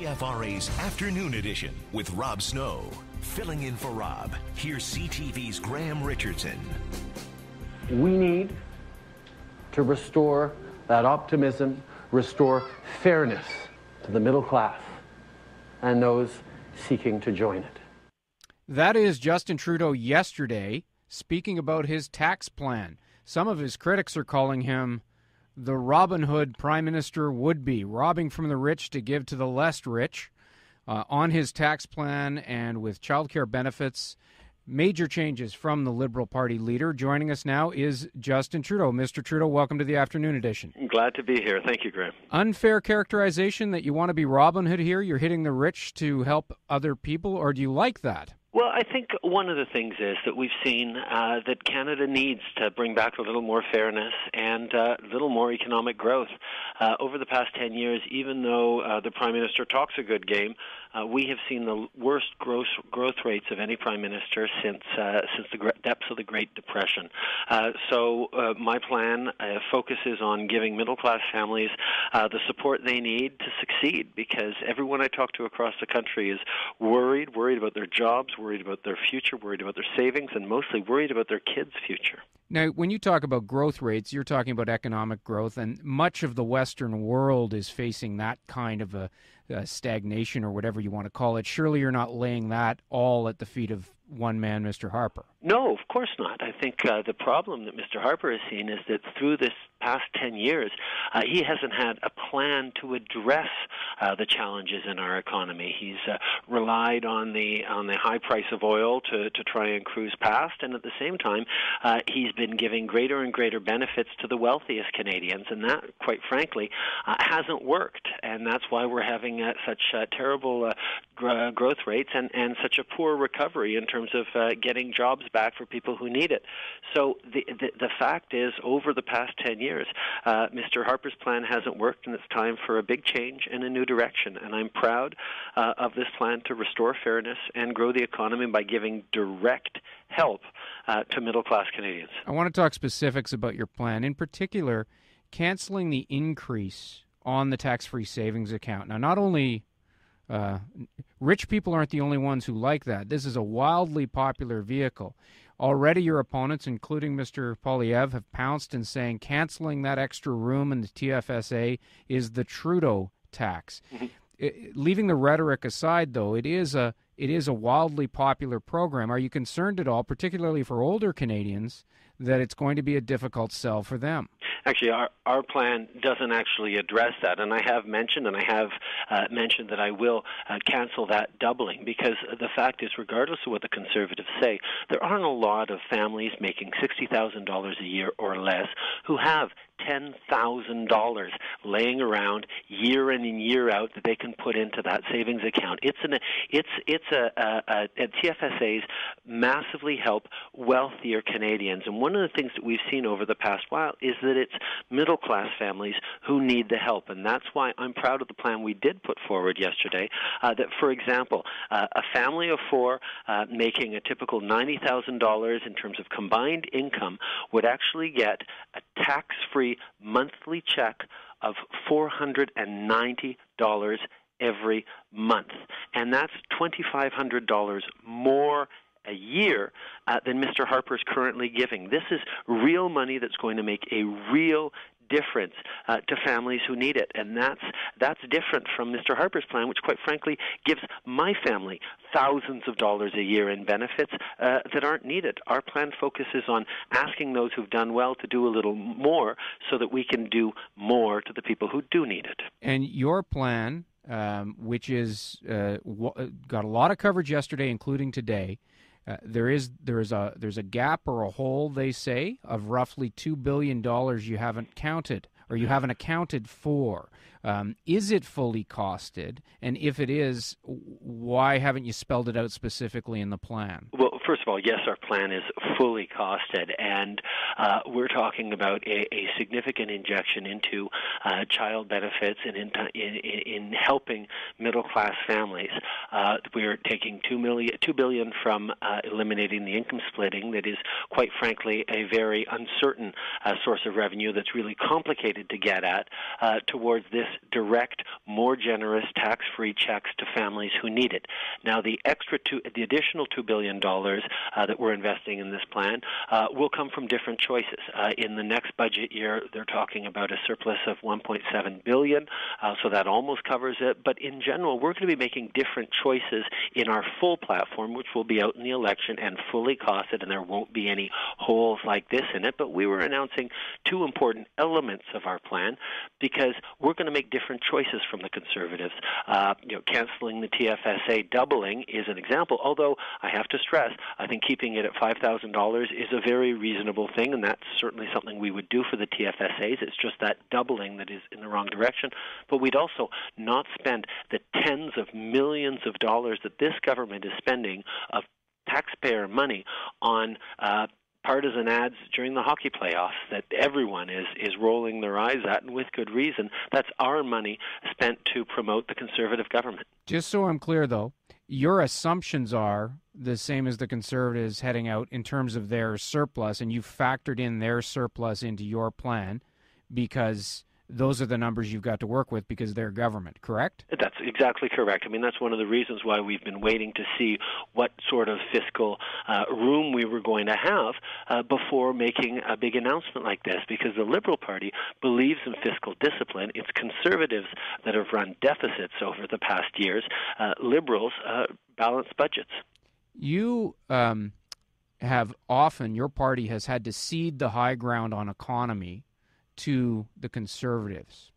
CFRA's Afternoon Edition with Rob Snow. Filling in for Rob, here's CTV's Graham Richardson. We need to restore that optimism, restore fairness to the middle class and those seeking to join it. That is Justin Trudeau yesterday speaking about his tax plan. Some of his critics are calling him the Robin Hood Prime Minister would-be, robbing from the rich to give to the less rich on his tax plan and with childcare benefits. Major changes from the Liberal Party leader. Joining us now is Justin Trudeau. Mr. Trudeau, welcome to the Afternoon Edition. Glad to be here. Thank you, Graham. Unfair characterization that you want to be Robin Hood here? You're hitting the rich to help other people, or do you like that? Well, I think one of the things is that we've seen that Canada needs to bring back a little more fairness and a little more economic growth. Over the past 10 years, even though the Prime Minister talks a good game, we have seen the worst growth rates of any Prime Minister since the depths of the Great Depression. So my plan focuses on giving middle-class families the support they need to succeed, because everyone I talk to across the country is worried about their jobs, worried about their future, worried about their savings, and mostly worried about their kids' future. Now, when you talk about growth rates, you're talking about economic growth, and much of the Western world is facing that kind of a stagnation or whatever you want to call it. Surely you're not laying that all at the feet of one man, Mr. Harper. No, of course not. I think the problem that Mr. Harper has seen is that through this past 10 years, he hasn't had a plan to address the challenges in our economy. He's relied on the high price of oil to try and cruise past, and at the same time, he's been giving greater and greater benefits to the wealthiest Canadians, and that, quite frankly, hasn't worked. And that's why we're having such terrible growth rates and such a poor recovery in terms of getting jobs back for people who need it. So the fact is, over the past 10 years, Mr. Harper's plan hasn't worked, and it's time for a big change and a new direction. And I'm proud of this plan to restore fairness and grow the economy by giving direct help to middle-class Canadians. I want to talk specifics about your plan, in particular, canceling the increase on the tax-free savings account. Now, not only rich people aren't the only ones who like that. This is a wildly popular vehicle. Already your opponents, including Mr. Poilievre, have pounced in saying canceling that extra room in the TFSA is the Trudeau tax. Mm-hmm. Leaving the rhetoric aside, though, it is a wildly popular program. Are you concerned at all, particularly for older Canadians, that it's going to be a difficult sell for them? Actually, our plan doesn't actually address that, and I have mentioned that I will cancel that doubling, because the fact is, regardless of what the Conservatives say, there aren't a lot of families making $60,000 a year or less who have $10,000 laying around year in and year out that they can put into that savings account. TFSAs massively help wealthier Canadians, and one of the things that we've seen over the past while is that it's middle-class families who need the help, and that's why I'm proud of the plan we did put forward yesterday. That, for example, a family of four making a typical $90,000 in terms of combined income would actually get a tax-free monthly check of $490 every month, and that's $2,500 more a year than Mr. Harper's currently giving. This is real money that's going to make a real difference to families who need it, and that's different from Mr. Harper's plan, which quite frankly gives my family thousands of dollars a year in benefits that aren't needed. Our plan focuses on asking those who've done well to do a little more so that we can do more to the people who do need it. And your plan, which is got a lot of coverage yesterday, including today, there's a gap or a hole, they say, of roughly $2 billion you haven't counted or you haven't accounted for. Is it fully costed? And if it is, why haven't you spelled it out specifically in the plan? Well, first of all, yes, our plan is fully costed, and we're talking about a significant injection into child benefits and in helping middle-class families. We're taking $2 billion from eliminating the income splitting that is, quite frankly, a very uncertain source of revenue that's really complicated to get at, towards this direct, more generous tax-free checks to families who need it. Now, the additional $2 billion that we're investing in this plan will come from different choices. In the next budget year, they're talking about a surplus of $1.7 billion, so that almost covers it. But in general, we're going to be making different choices in our full platform, which will be out in the election and fully costed, and there won't be any holes like this in it. But we were announcing two important elements of our plan because we're going to make different choices from the Conservatives. Canceling the TFSA doubling is an example, although I have to stress, I think keeping it at $5,000 is a very reasonable thing, and that's certainly something we would do for the TFSAs. It's just that doubling that is in the wrong direction. But we'd also not spend the tens of millions of dollars that this government is spending of taxpayer money on partisan ads during the hockey playoffs that everyone is rolling their eyes at, and with good reason. That's our money spent to promote the Conservative government. Just so I'm clear, though, your assumptions are the same as the Conservatives heading out in terms of their surplus, and you factored in their surplus into your plan because those are the numbers you've got to work with because they're government, correct? That's exactly correct. I mean, that's one of the reasons why we've been waiting to see what sort of fiscal room we were going to have before making a big announcement like this, because the Liberal Party believes in fiscal discipline. It's Conservatives that have run deficits over the past years. Liberals balance budgets. You have often, your party has had to cede the high ground on economy to the Conservatives.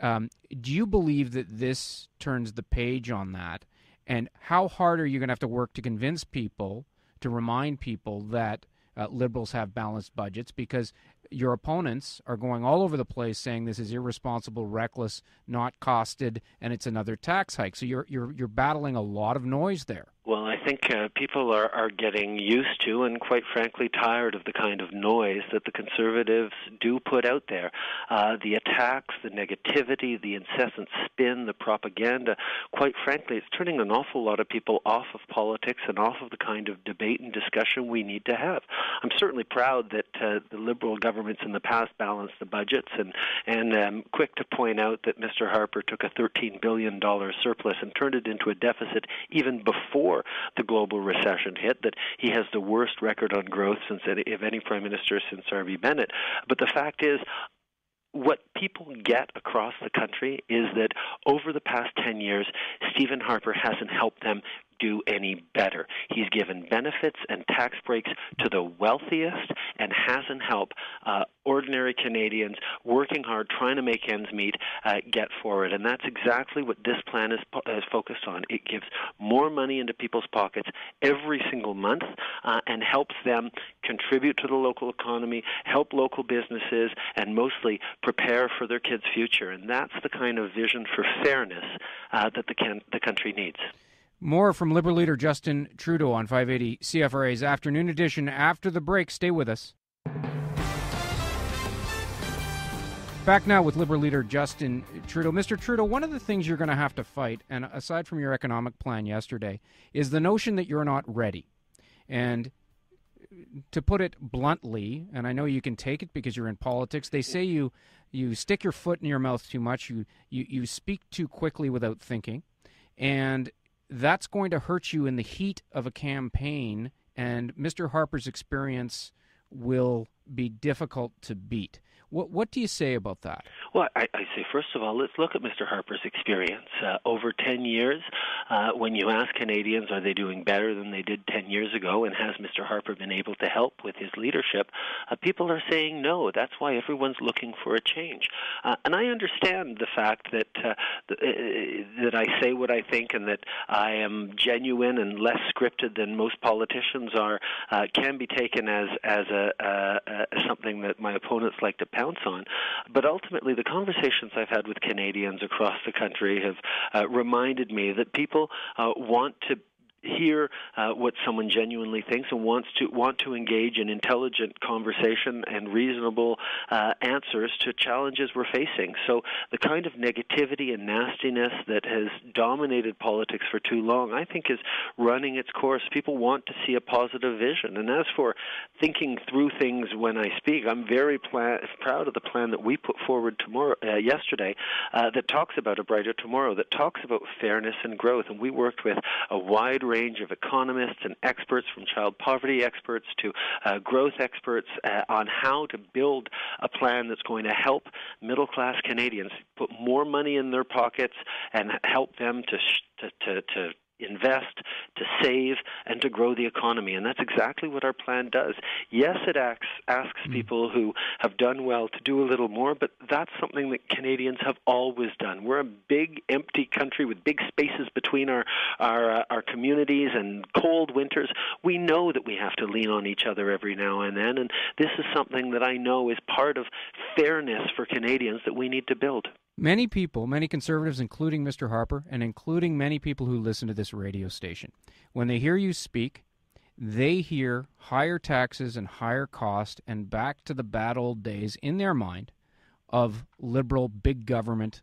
Do you believe that this turns the page on that? And how hard are you going to have to work to convince people, to remind people that Liberals have balanced budgets? Because your opponents are going all over the place saying this is irresponsible, reckless, not costed, and it's another tax hike. So you're battling a lot of noise there. Well, I think people are getting used to and, quite frankly, tired of the kind of noise that the Conservatives do put out there. The attacks, the negativity, the incessant spin, the propaganda. Quite frankly, it's turning an awful lot of people off of politics and off of the kind of debate and discussion we need to have. I'm certainly proud that the Liberal governments in the past balanced the budgets, and quick to point out that Mr. Harper took a $13 billion surplus and turned it into a deficit even before the global recession hit, that he has the worst record on growth of any prime minister since R.B. Bennett. But the fact is, what people get across the country is that over the past 10 years, Stephen Harper hasn't helped them do any better. He's given benefits and tax breaks to the wealthiest and hasn't helped ordinary Canadians working hard, trying to make ends meet, get forward. And that's exactly what this plan is focused on. It gives more money into people's pockets every single month and helps them contribute to the local economy, help local businesses, and mostly prepare for their kids' future. And that's the kind of vision for fairness that the country needs. More from Liberal leader Justin Trudeau on 580 CFRA's Afternoon Edition after the break. Stay with us. Back now with Liberal leader Justin Trudeau. Mr. Trudeau, one of the things you're going to have to fight, and aside from your economic plan yesterday, is the notion that you're not ready. And to put it bluntly, and I know you can take it because you're in politics, they say you stick your foot in your mouth too much, you speak too quickly without thinking, and that's going to hurt you in the heat of a campaign, and Mr. Harper's experience will be difficult to beat. What do you say about that? Well, I say, first of all, let's look at Mr. Harper's experience. Over 10 years, when you ask Canadians, are they doing better than they did 10 years ago, and has Mr. Harper been able to help with his leadership, people are saying no. That's why everyone's looking for a change. And I understand the fact that that I say what I think and that I am genuine and less scripted than most politicians are, can be taken as something that my opponents like to pounce on. But ultimately, the conversations I've had with Canadians across the country have reminded me that people want to hear what someone genuinely thinks and want to engage in intelligent conversation and reasonable answers to challenges we're facing. So the kind of negativity and nastiness that has dominated politics for too long, I think, is running its course. People want to see a positive vision. And as for thinking through things when I speak, I'm very proud of the plan that we put forward yesterday that talks about a brighter tomorrow, that talks about fairness and growth. And we worked with a wide range of economists and experts, from child poverty experts to growth experts, on how to build a plan that's going to help middle-class Canadians put more money in their pockets and help them to invest, to save, and to grow the economy. And that's exactly what our plan does. Yes, it asks people who have done well to do a little more, but that's something that Canadians have always done. We're a big, empty country with big spaces between our communities and cold winters. We know that we have to lean on each other every now and then, and this is something that I know is part of fairness for Canadians that we need to build. Many people, many Conservatives, including Mr. Harper, and including many people who listen to this radio station, when they hear you speak, they hear higher taxes and higher cost and back to the bad old days in their mind of liberal big government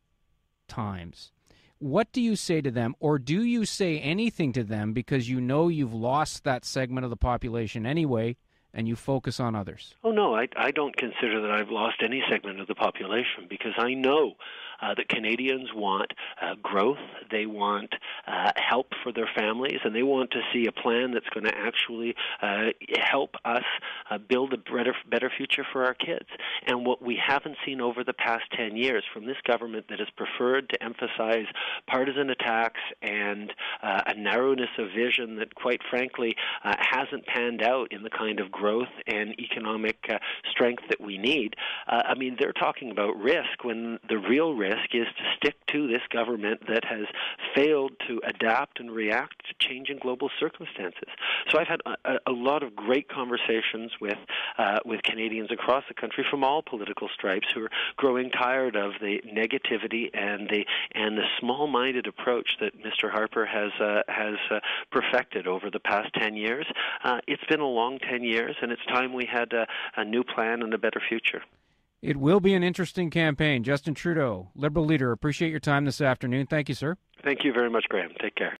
times. What do you say to them, or do you say anything to them because you know you've lost that segment of the population anyway and you focus on others? Oh, no, I don't consider that I've lost any segment of the population, because I know that Canadians want growth, they want help for their families, and they want to see a plan that's going to actually help us build a better future for our kids. And what we haven't seen over the past 10 years from this government that has preferred to emphasize partisan attacks and a narrowness of vision that, quite frankly, hasn't panned out in the kind of growth and economic strength that we need. I mean, they're talking about risk when the real risk is to stick to this government that has failed to adapt and react to changing global circumstances. So I've had a lot of great conversations with Canadians across the country from all political stripes who are growing tired of the negativity and the small-minded approach that Mr. Harper has perfected over the past 10 years. It's been a long 10 years, and it's time we had a new plan and a better future. It will be an interesting campaign. Justin Trudeau, Liberal leader, appreciate your time this afternoon. Thank you, sir. Thank you very much, Graham. Take care.